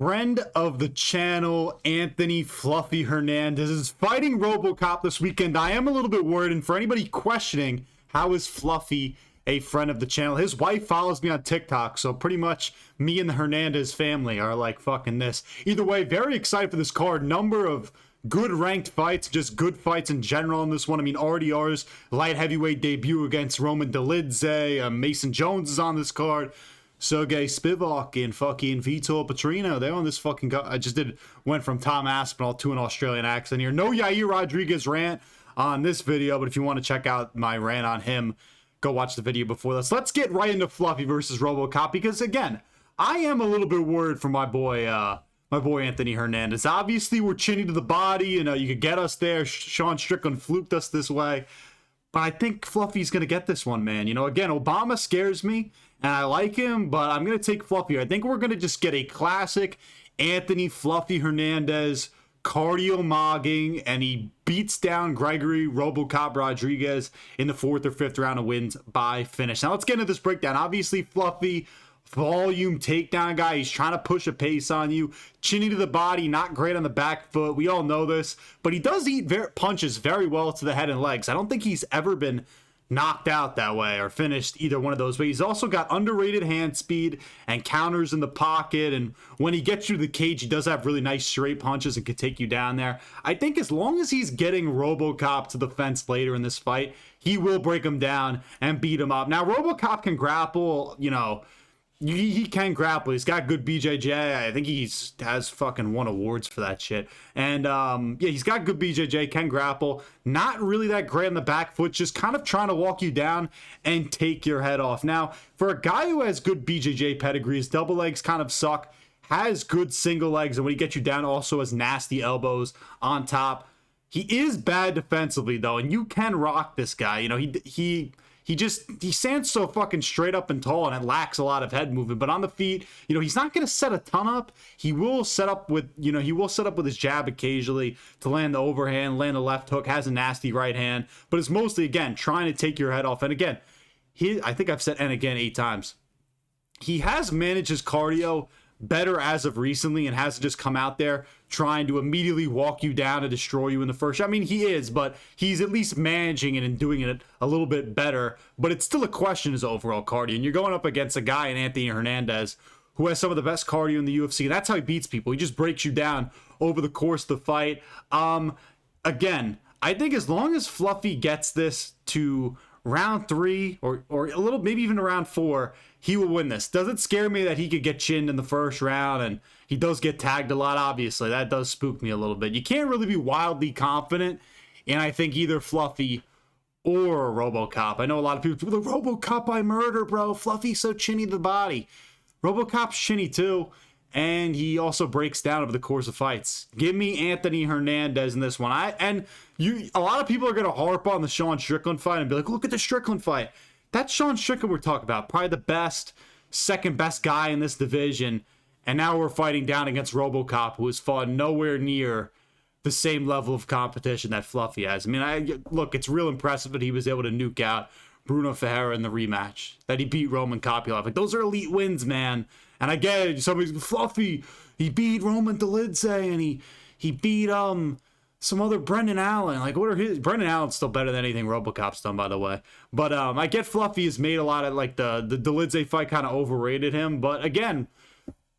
Friend of the channel, Anthony Fluffy Hernandez, is fighting Robocop this weekend. I am a little bit worried, and for anybody questioning, how is Fluffy a friend of the channel? His wife follows me on TikTok, so pretty much me and the Hernandez family are like fucking this. Either way, very excited for this card. Number of good ranked fights, just good fights in general in this one. I mean, RDR's light heavyweight debut against Roman Dolidze. Mason Jones is on this card. Serghei, Spivac, and fucking Vitor, Petrino, they're on this fucking... went from Tom Aspinall to an Australian accent here. No Yair Rodriguez rant on this video, but if you want to check out my rant on him, go watch the video before this. Let's get right into Fluffy versus Robocop, because again, I am a little bit worried for my boy Anthony Hernandez. Obviously, we're chinny to the body, you could get us there. Sean Strickland fluked us this way. But I think Fluffy's going to get this one, man. Again, Obama scares me, and I like him, but I'm going to take Fluffy. I think we're going to just get a classic Anthony Fluffy Hernandez cardio mogging, and he beats down Gregory Robocop Rodriguez in the 4th or 5th round and wins by finish. Now, let's get into this breakdown. Obviously, Fluffy, volume takedown guy. He's trying to push a pace on you. Chinny to the body, not great on the back foot. We all know this, but he does eat punches very well to the head and legs. I don't think he's ever been knocked out that way or finished either one of those, but he's also got underrated hand speed and counters in the pocket, and when he gets you to the cage, he does have really nice straight punches and can take you down there. I think as long as he's getting Robocop to the fence later in this fight, he will break him down and beat him up. Now, Robocop can grapple, he can grapple. He's got good BJJ. I think has fucking won awards for that shit. And he's got good BJJ, can grapple. Not really that great on the back foot, just kind of trying to walk you down and take your head off. Now, for a guy who has good BJJ pedigree, his double legs kind of suck, has good single legs, and when he gets you down, also has nasty elbows on top. He is bad defensively, though, and you can rock this guy. He stands so fucking straight up and tall, and it lacks a lot of head movement. But on the feet, he's not going to set a ton up. He will set up with, his jab occasionally to land the overhand, land the left hook, has a nasty right hand. But it's mostly, again, trying to take your head off. And again, I think I've said "and again" 8 times. He has managed his cardio better as of recently and hasn't just come out there trying to immediately walk you down and destroy you in the first shot. I mean, he is, but he's at least managing it and doing it a little bit better. But it's still a question, his overall cardio. And you're going up against a guy in Anthony Hernandez who has some of the best cardio in the UFC. And that's how he beats people. He just breaks you down over the course of the fight. Again, I think as long as Fluffy gets this to round 3 or a little, maybe even round 4, he will win this. Does it scare me that he could get chinned in the first round, and he does get tagged a lot? Obviously, that does spook me a little bit. You can't really be wildly confident in, I think, either Fluffy or Robocop. I know a lot of people are like, Robocop by murder, bro. Fluffy's so chinny to the body. Robocop's chinny too, and he also breaks down over the course of fights. Give me Anthony Hernandez in this one. A lot of people are going to harp on the Sean Strickland fight and be like, look at the Strickland fight. That's Sean Strickland we're talking about. Probably the second best guy in this division. And now we're fighting down against Robocop, who has fought nowhere near the same level of competition that Fluffy has. I mean, look, it's real impressive that he was able to nuke out Bruno Ferreira in the rematch, that he beat Roman Kopylov. Like, those are elite wins, man. And I get it. Somebody's Fluffy, he beat Roman Dolidze, and he beat some other Brendan Allen. Like, what are his? Brendan Allen's still better than anything Robocop's done, by the way. But I get Fluffy has made a lot of, like, the Dolidze fight kind of overrated him. But again,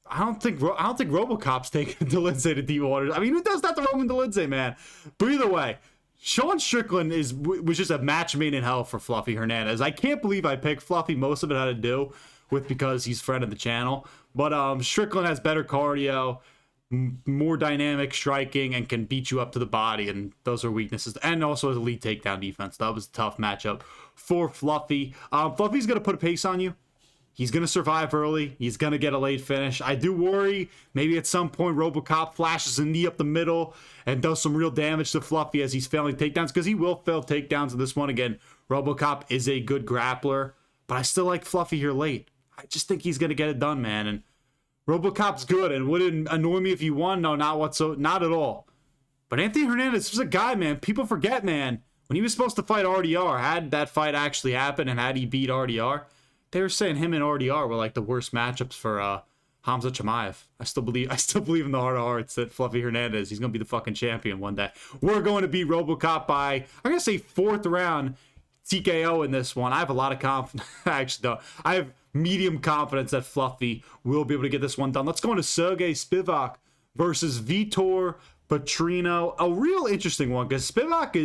I don't think Robocop's taking Dolidze to deep waters. I mean, who does that to Roman Dolidze, man? But either way, Sean Strickland was just a match made in hell for Fluffy Hernandez. I can't believe I picked Fluffy. Most of it had to do with because he's friend of the channel. But Strickland has better cardio, more dynamic striking, and can beat you up to the body, and those are weaknesses. And also his elite takedown defense. That was a tough matchup for Fluffy. Fluffy's going to put a pace on you. He's going to survive early. He's going to get a late finish. I do worry maybe at some point Robocop flashes a knee up the middle and does some real damage to Fluffy as he's failing takedowns, because he will fail takedowns in this one. Again, Robocop is a good grappler, but I still like Fluffy here late. I just think he's going to get it done, man. And Robocop's good, and would it annoy me if he won? No, not at all. But Anthony Hernandez is a guy, man. People forget, man. When he was supposed to fight RDR, had that fight actually happened and had he beat RDR, they were saying him and RDR were like the worst matchups for Hamza Chimaev. I still believe in the heart of hearts that Fluffy Hernandez, he's going to be the fucking champion one day. We're going to beat Robocop by, I'm going to say 4th round TKO in this one. I have a lot of confidence. I actually don't. I have medium confidence that Fluffy will be able to get this one done. Let's go into Serghei Spivac versus Vitor Petrino. A real interesting one because Spivac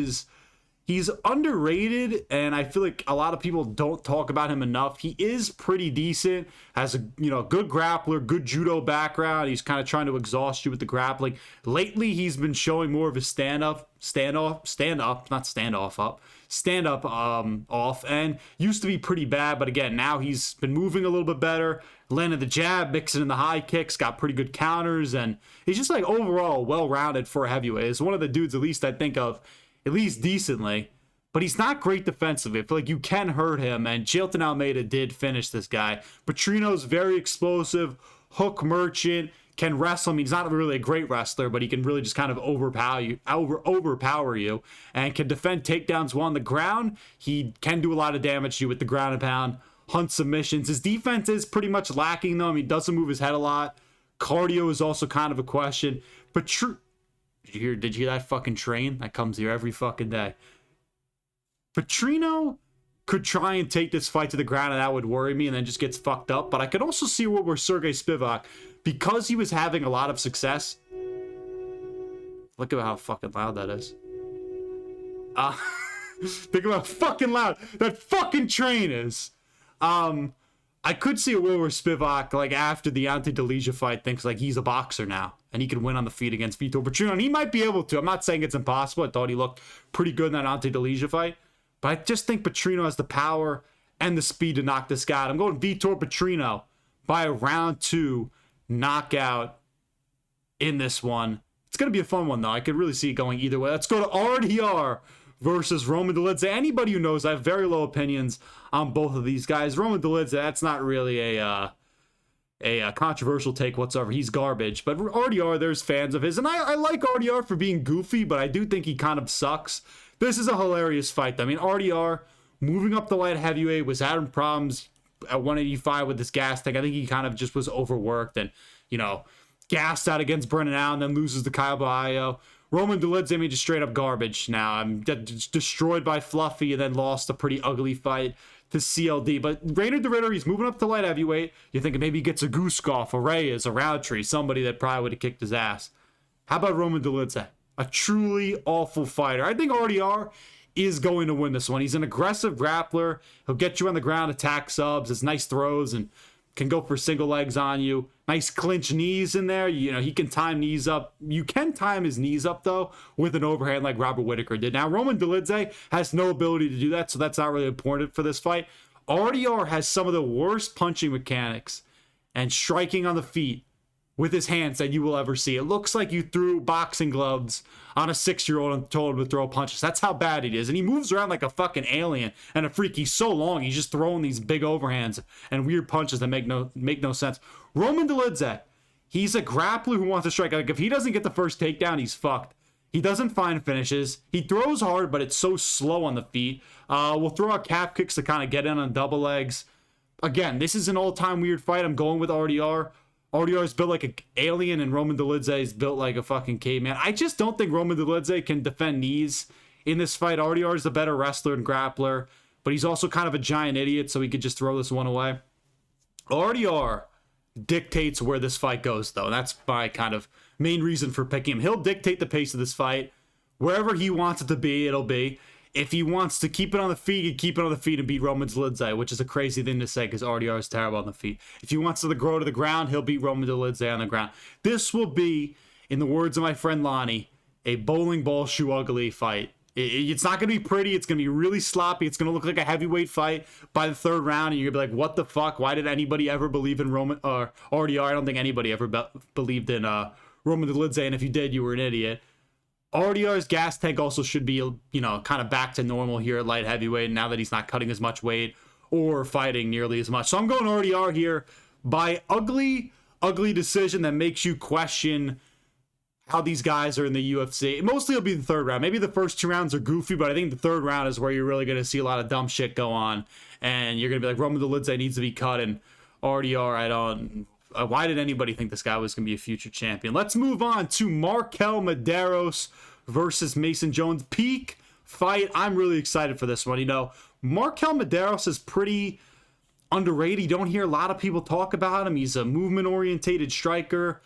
he's underrated, and I feel like a lot of people don't talk about him enough. He is pretty decent, has a good grappler, good judo background. He's kind of trying to exhaust you with the grappling. Lately, he's been showing more of his stand-up off, and used to be pretty bad, but again, now he's been moving a little bit better, landing the jab, mixing in the high kicks, got pretty good counters, and he's just like overall well-rounded for a heavyweight. He's one of the dudes, at least I think of, at least decently, but he's not great defensively. I feel like you can hurt him, and Jailton Almeida did finish this guy. Petrino's very explosive, hook merchant, can wrestle. I mean, he's not really a great wrestler, but he can really just kind of overpower you, and can defend takedowns well on the ground. He can do a lot of damage to you with the ground and pound, hunt submissions. His defense is pretty much lacking, though. I mean, he doesn't move his head a lot. Cardio is also kind of a question. Did you hear that fucking train that comes here every fucking day? Petrino could try and take this fight to the ground, and that would worry me, and then just gets fucked up. But I could also see where Serghei Spivac, because he was having a lot of success. Look at how fucking loud that is. Think about how fucking loud that fucking train is. I could see a world where Spivac, like after the Dolidze fight, thinks like he's a boxer now and he can win on the feet against Vitor Petrino, and he might be able to. I'm not saying it's impossible. I thought he looked pretty good in that Dolidze fight, but I just think Petrino has the power and the speed to knock this guy out. I'm going Vitor Petrino by a round 2 knockout in this one. It's going to be a fun one, though. I could really see it going either way. Let's go to RDR versus Roman Dolidze. Anybody who knows, I have very low opinions on both of these guys. Roman Dolidze, that's not really a controversial take whatsoever. He's garbage. But RDR, there's fans of his. And I like RDR for being goofy, but I do think he kind of sucks. This is a hilarious fight. I mean, RDR, moving up the light heavyweight, was having problems at 185 with this gas tank. I think he kind of just was overworked and, gassed out against Brennan Allen, then loses to Kyle Baio. Roman Dolidze, I mean, just straight up garbage now. I'm destroyed by Fluffy and then lost a pretty ugly fight to CLD. But Rainer the Ritter, he's moving up to light heavyweight. You're thinking maybe he gets a Guskov, a Reyes, a Roundtree, somebody that probably would have kicked his ass. How about Roman Dolidze? A truly awful fighter. I think RDR is going to win this one. He's an aggressive grappler. He'll get you on the ground, attack subs, has nice throws, and can go for single legs on you. Nice clinch knees in there. He can time knees up. You can time his knees up, though, with an overhand like Robert Whittaker did. Now, Roman Dolidze has no ability to do that, so that's not really important for this fight. RDR has some of the worst punching mechanics and striking on the feet with his hands that you will ever see. It looks like you threw boxing gloves on a 6-year-old and told him to throw punches. That's how bad it is. And he moves around like a fucking alien and a freak. He's so long. He's just throwing these big overhands and weird punches that make no sense. Roman Dolidze, he's a grappler who wants to strike. Like, if he doesn't get the first takedown, he's fucked. He doesn't find finishes. He throws hard, but it's so slow on the feet. We'll throw out calf kicks to kind of get in on double legs. Again, this is an all-time weird fight. I'm going with RDR. RDR is built like an alien, and Roman Dolidze is built like a fucking caveman. I just don't think Roman Dolidze can defend knees in this fight. RDR is the better wrestler and grappler, but he's also kind of a giant idiot, so he could just throw this one away. RDR dictates where this fight goes, though. That's my kind of main reason for picking him. He'll dictate the pace of this fight. Wherever he wants it to be, it'll be. If he wants to keep it on the feet, he'd keep it on the feet and beat Roman Dolidze, which is a crazy thing to say because RDR is terrible on the feet. If he wants to grow to the ground, he'll beat Roman Dolidze on the ground. This will be, in the words of my friend Lonnie, a bowling ball shoe ugly fight. It's not going to be pretty. It's going to be really sloppy. It's going to look like a heavyweight fight by the 3rd round, and you're going to be like, what the fuck? Why did anybody ever believe in Roman or RDR? I don't think anybody ever believed in Roman Dolidze, and if you did, you were an idiot. RDR's gas tank also should be, kind of back to normal here at light heavyweight now that he's not cutting as much weight or fighting nearly as much. So I'm going RDR here by ugly decision that makes you question how these guys are in the UFC. Mostly it'll be the 3rd round. Maybe the first 2 rounds are goofy, but I think the 3rd round is where you're really going to see a lot of dumb shit go on. And you're going to be like, Roman Dolidze needs to be cut, and RDR, Why did anybody think this guy was going to be a future champion? Let's move on to MarQuel Mederos versus Mason Jones. Peak fight. I'm really excited for this one. You know, MarQuel Mederos is pretty underrated. You don't hear a lot of people talk about him. He's a movement-orientated striker.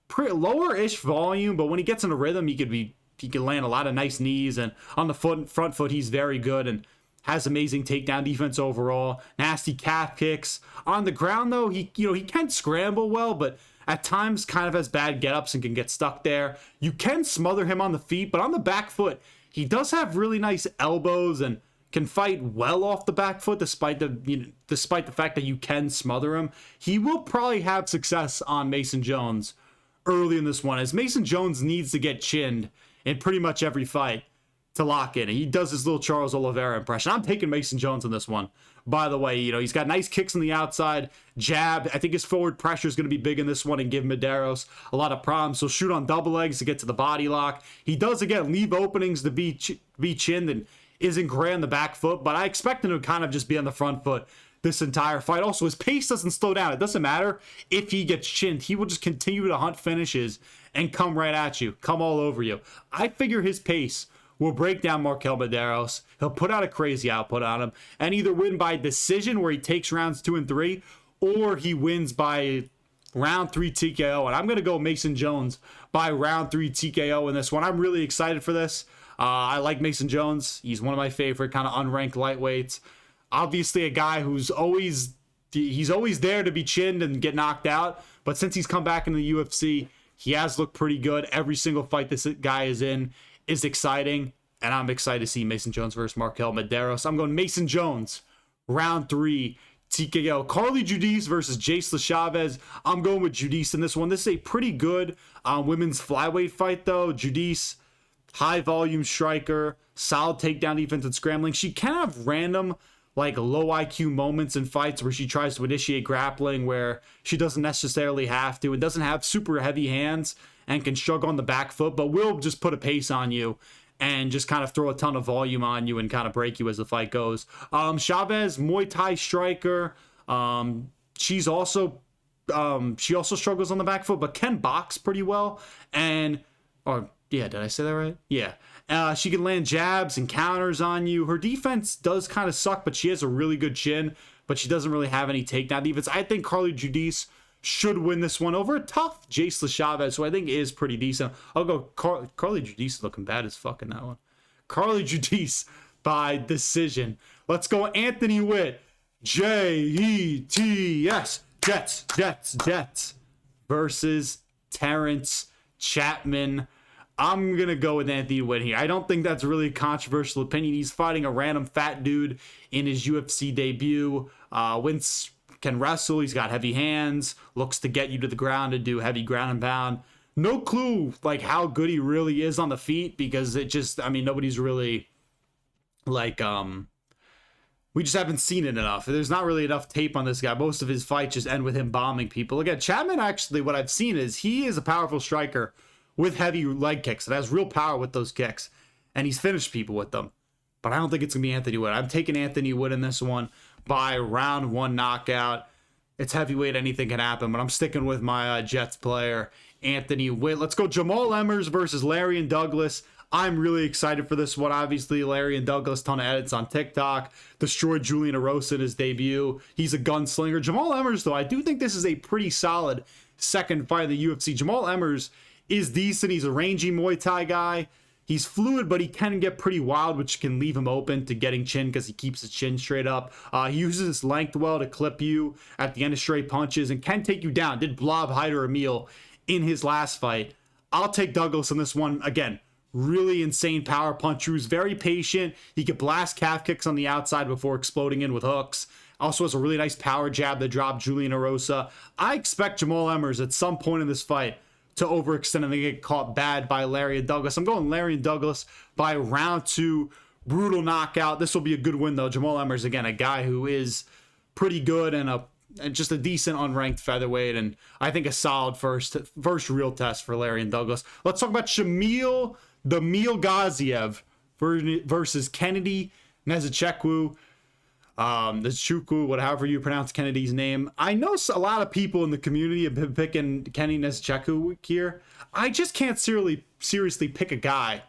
Pretty lower-ish volume, but when he gets in a rhythm, he could land a lot of nice knees. And on the front foot, he's very good and has amazing takedown defense overall. Nasty calf kicks. On the ground, though, he can scramble well, but at times kind of has bad get-ups and can get stuck there. You can smother him on the feet, but on the back foot, he does have really nice elbows and can fight well off the back foot despite the fact that you can smother him. He will probably have success on Mason Jones early in this one, as Mason Jones needs to get chinned in pretty much every fight to lock in. He does his little Charles Oliveira impression. I'm taking Mason Jones in this one. By the way, he's got nice kicks on the outside, jab. I think his forward pressure is going to be big in this one and give Mederos a lot of problems. So shoot on double legs to get to the body lock. He does, again, leave openings to be chinned and isn't great on the back foot, but I expect him to kind of just be on the front foot this entire fight. Also, his pace doesn't slow down. It doesn't matter if he gets chinned. He will just continue to hunt finishes and come right at you, come all over you. I figure his pace will break down MarQuel Mederos. He'll put out a crazy output on him and either win by decision where he takes rounds 2 and 3, or he wins by round 3 TKO. And I'm going to go Mason Jones by round 3 TKO in this one. I'm really excited for this. I like Mason Jones. He's one of my favorite kind of unranked lightweights. Obviously a guy who's always there to be chinned and get knocked out. But since he's come back into the UFC, he has looked pretty good. Every single fight this guy is in is exciting, and I'm excited to see Mason Jones versus MarQuel Mederos. I'm going Mason Jones, round 3, TKO. Carli Judice versus Jeisla Chaves. I'm going with Judice in this one. This is a pretty good women's flyweight fight, though. Judice, high-volume striker, solid takedown defense and scrambling. She can have random, low IQ moments in fights where she tries to initiate grappling where she doesn't necessarily have to and doesn't have super heavy hands and can struggle on the back foot, but will just put a pace on you and just kind of throw a ton of volume on you and kind of break you as the fight goes. Chaves, Muay Thai striker. She also struggles on the back foot, but can box pretty well. Did I say that right? Yeah. She can land jabs and counters on you. Her defense does kind of suck, but she has a really good chin, but she doesn't really have any takedown defense. I think Carli Judice should win this one over a tough Jeisla Chaves, who I think is pretty decent. I'll go Carli Judice looking bad as fuck in that one. Carli Judice by decision. Let's go Anthony Witt. Jets versus Terrence Chapman. I'm going to go with Anthony Witt here. I don't think that's really a controversial opinion. He's fighting a random fat dude in his UFC debut. Wint can wrestle. He's got heavy hands, looks to get you to the ground and do heavy ground and pound. No clue how good he really is on the feet, because nobody's really we just haven't seen it enough. There's not really enough tape on this guy. Most of his fights just end with him bombing people. Again, Chapman, actually, what I've seen is he is a powerful striker with heavy leg kicks. It has real power with those kicks, and he's finished people with them. But I don't think it's going to be Anthony Witt. I'm taking Anthony Witt in this one by round 1 knockout. It's heavyweight. Anything can happen, but I'm sticking with my Jets player, Anthony Witt. Let's go Jamall Emmers versus Lerryan Douglas. I'm really excited for this one. Obviously, Lerryan Douglas, ton of edits on TikTok. Destroyed Julian Erosa in his debut. He's a gunslinger. Jamall Emmers, though, I do think this is a pretty solid second fight in the UFC. Jamall Emmers is decent. He's a rangy Muay Thai guy. He's fluid, but he can get pretty wild, which can leave him open to getting chin because he keeps his chin straight up. He uses his length well to clip you at the end of straight punches and can take you down. Did blob Hyder Emil in his last fight. I'll take Douglas in this one. Again, really insane power puncher who's very patient. He can blast calf kicks on the outside before exploding in with hooks. Also has a really nice power jab that dropped Julian Erosa. I expect Jamall Emmers at some point in this fight to overextend and they get caught bad by Lerryan Douglas. I'm going Lerryan Douglas by round 2, brutal knockout. This will be a good win, though. Jamall Emmers, again, a guy who is pretty good and just a decent unranked featherweight, and I think a solid first real test for Lerryan Douglas. Let's talk about Shamil, the Meal Gaziev versus Kennedy Nzechukwu. Nzechukwu, whatever you pronounce Kennedy's name. I know a lot of people in the community have been picking Kenny Nzechukwu here. I just can't seriously pick a guy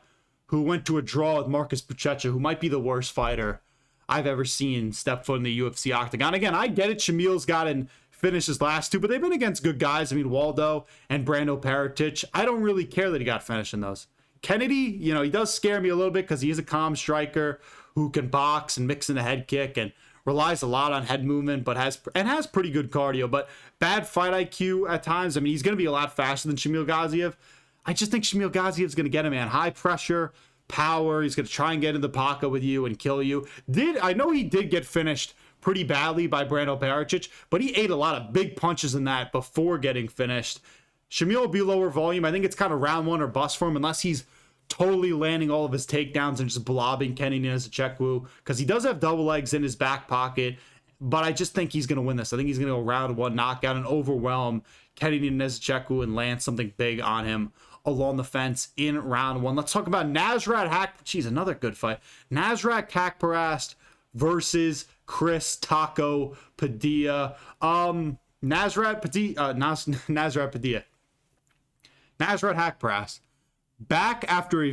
who went to a draw with Marcus Buchecha, who might be the worst fighter I've ever seen step foot in the UFC octagon. Again, I get it. Shamil's got and finished his last two, but they've been against good guys. I mean, Waldo and Brando Peretic. I don't really care that he got finished in those. Kennedy, he does scare me a little bit because he is a calm striker who can box and mix in a head kick and relies a lot on head movement, but has pretty good cardio, but bad fight IQ at times. I mean, he's going to be a lot faster than Shamil Gaziev. I just think Shamil Gaziev is going to get him, man. High pressure, power. He's going to try and get in the pocket with you and kill you. I know he did get finished pretty badly by Brando Peretic, but he ate a lot of big punches in that before getting finished. Shamil will be lower volume. I think it's kind of round one or bust for him unless he's totally landing all of his takedowns and just blobbing Kenny Nzechukwu, because he does have double legs in his back pocket, but I just think he's going to win this. I think he's going to go round one knockout and overwhelm Kenny Nzechukwu and land something big on him along the fence in round one. Let's talk about another good fight. Nasrat Haqparast versus Chris Taco Padilla. Nasrat Haqparast. Back after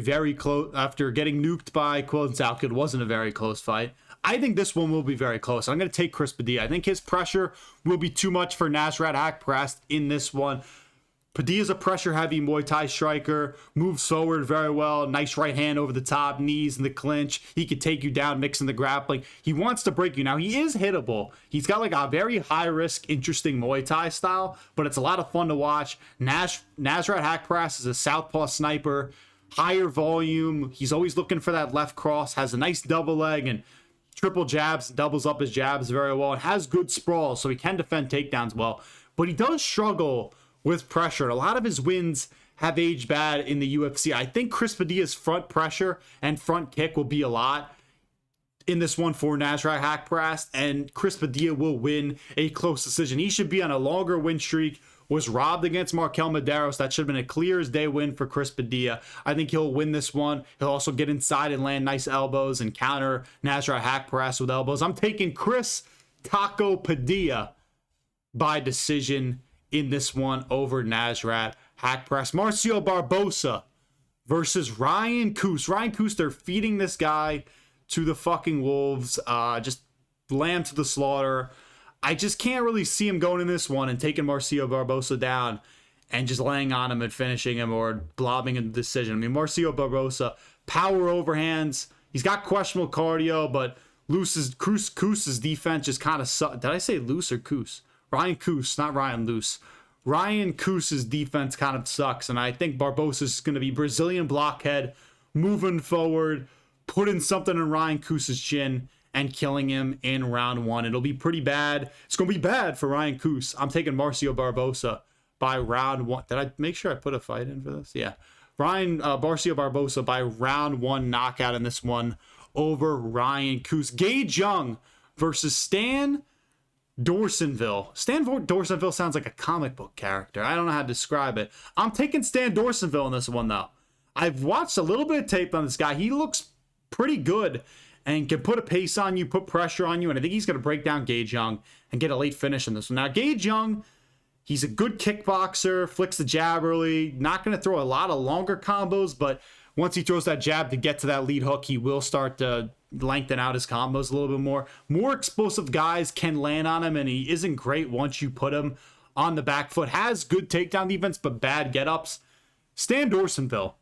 after getting nuked by Quillen, it wasn't a very close fight. I think this one will be very close. I'm going to take Chris Padilla. I think his pressure will be too much for Nasrat Haqparast in this one. Padilla's a pressure-heavy Muay Thai striker, moves forward very well, nice right hand over the top, knees in the clinch. He could take you down, mixing the grappling. He wants to break you. Now, he is hittable. He's got like a very high-risk, interesting Muay Thai style, but it's a lot of fun to watch. Nasrat Haqparast is a southpaw sniper, higher volume. He's always looking for that left cross, has a nice double leg and triple jabs, doubles up his jabs very well, and has good sprawl, so he can defend takedowns well. But he does struggle with pressure. A lot of his wins have aged bad in the UFC. I think Chris Padilla's front pressure and front kick will be a lot in this one for Nasrat Haqparast, and Chris Padilla will win a close decision. He should be on a longer win streak. Was robbed against Marquel Mederos. That should have been a clear as day win for Chris Padilla. I think he'll win this one. He'll also get inside and land nice elbows and counter Nasrat Haqparast with elbows. I'm taking Chris Taco Padilla by decision in this one over Nasrat Haqparast. Marcio Barbosa versus Ryan Coos. Ryan Coos, they're feeding this guy to the fucking wolves. Just lamb to the slaughter. I just can't really see him going in this one and taking Marcio Barbosa down and just laying on him and finishing him or blobbing a decision. I mean, Marcio Barbosa, power overhands. He's got questionable cardio, but Coos's defense just kind of sucks. Did I say Loose or Coos? Ryan Coos, not Ryan Loose. Ryan Coos's defense kind of sucks, and I think Barbosa is going to be Brazilian blockhead, moving forward, putting something in Ryan Coos's chin, and killing him in round one. It'll be pretty bad. It's going to be bad for Ryan Coos. I'm taking Marcio Barbosa by round one. Did I make sure I put a fight in for this? Yeah. Marcio Barbosa by round one knockout in this one over Ryan Coos. Gage Young versus Stan Dorsainvil. Stan Dorsainvil sounds like a comic book character. I don't know how to describe it. I'm taking Stan Dorsainvil in this one, though. I've watched a little bit of tape on this guy. He looks pretty good and can put a pace on you, put pressure on you, and I think he's going to break down Gage Young and get a late finish in this one. Now, Gage Young, he's a good kickboxer, flicks the jab early, not going to throw a lot of longer combos, but once he throws that jab to get to that lead hook, he will start to lengthen out his combos a little bit more. More explosive guys can land on him, and he isn't great once you put him on the back foot. Has good takedown defense, but bad get-ups. Stan Dorsainvil,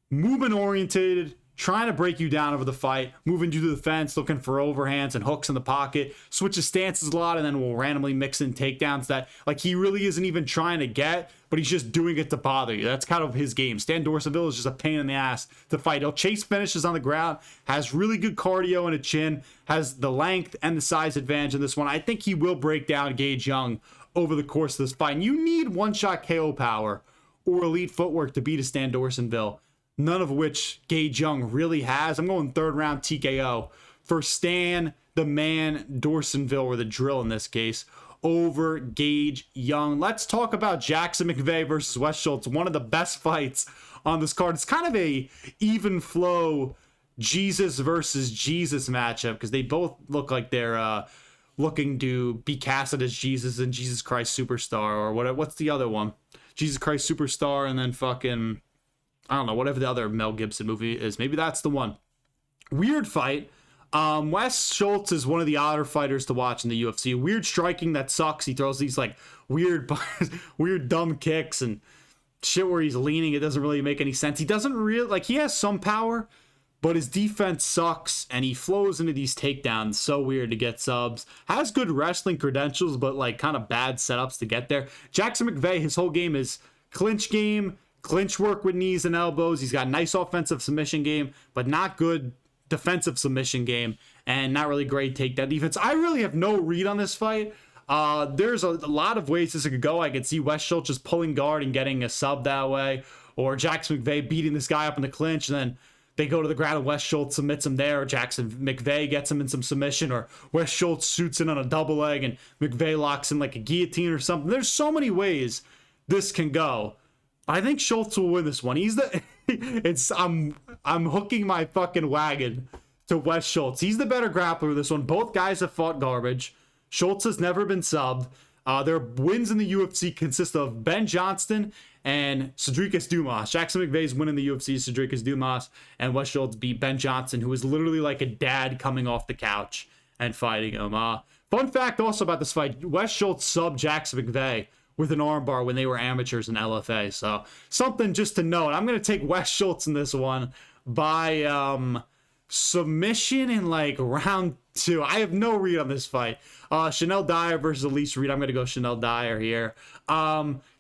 movement orientated, trying to break you down over the fight, moving you to the fence, looking for overhands and hooks in the pocket, switches stances a lot, and then will randomly mix in takedowns that like he really isn't even trying to get, but he's just doing it to bother you. That's kind of his game. Stan Dorsainvil is just a pain in the ass to fight. He'll chase finishes on the ground, has really good cardio and a chin, has the length and the size advantage in this one. I think he will break down Gage Young over the course of this fight. And you need one-shot KO power or elite footwork to beat a Stan Dorsainvil, none of which Gage Young really has. I'm going third round TKO for Stan, the man, Dorsainvil, or the drill in this case, over Gage Young. Let's talk about Jackson McVey versus Wes Schultz, one of the best fights on this card. It's kind of a even flow Jesus versus Jesus matchup, because they both look like they're looking to be casted as Jesus and Jesus Christ Superstar, or what's the other one? Jesus Christ Superstar, and then fucking, I don't know, whatever the other Mel Gibson movie is. Maybe that's the one. Weird fight. Wes Schultz is one of the odder fighters to watch in the UFC. Weird striking that sucks. He throws these like weird dumb kicks and shit where he's leaning. It doesn't really make any sense. He doesn't really, like, he has some power, but his defense sucks, and he flows into these takedowns. So weird to get subs. Has good wrestling credentials, but like kind of bad setups to get there. Jackson McVey, his whole game is clinch game, clinch work with knees and elbows. He's got nice offensive submission game, but not good defensive submission game, and not really great takedown defense. I really have no read on this fight. There's a lot of ways this could go. I could see Wes Schultz just pulling guard and getting a sub that way, or Jackson McVey beating this guy up in the clinch, and then they go to the ground and Wes Schultz submits him there, or Jackson McVey gets him in some submission, or Wes Schultz shoots in on a double leg and McVey locks in like a guillotine or something. There's so many ways this can go. I think Schultz will win this one. He's the I'm hooking my fucking wagon to Wes Schultz. He's the better grappler of this one. Both guys have fought garbage. Schultz has never been subbed. Their wins in the UFC consist of Ben Johnston and Cedricus Dumas. Jackson McVey's win in the UFC is Cedricus Dumas, and Wes Schultz beat Ben Johnston, who was literally like a dad coming off the couch and fighting him. Fun fact also about this fight, Wes Schultz subbed Jackson McVey with an armbar when they were amateurs in LFA. So something just to note. I'm going to take Wes Schultz in this one by submission in like round 2. I have no read on this fight. Chanel Dyer versus Elise Reed. I'm going to go Chanel Dyer here.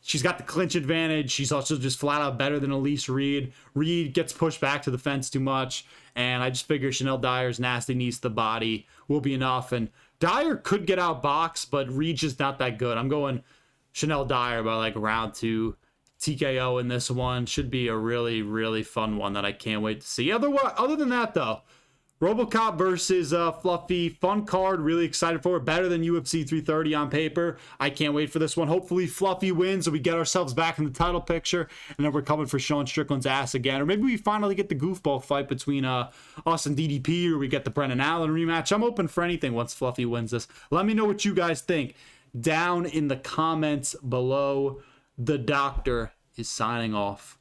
She's got the clinch advantage. She's also just flat out better than Elise Reed. Reed gets pushed back to the fence too much, and I just figure Chanel Dyer's nasty knees to the body will be enough. And Dyer could get outboxed, but Reed's just not that good. I'm going Chanel Dyer by like round 2 TKO in this one. Should be a really, really fun one that I can't wait to see. Other than that, though, Robocop versus Fluffy, fun card. Really excited for it. Better than UFC 330 on paper. I can't wait for this one. Hopefully Fluffy wins and we get ourselves back in the title picture, and then we're coming for Sean Strickland's ass again. Or maybe we finally get the goofball fight between us and DDP, or we get the Brennan Allen rematch. I'm open for anything once Fluffy wins this. Let me know what you guys think down in the comments below. The doctor is signing off.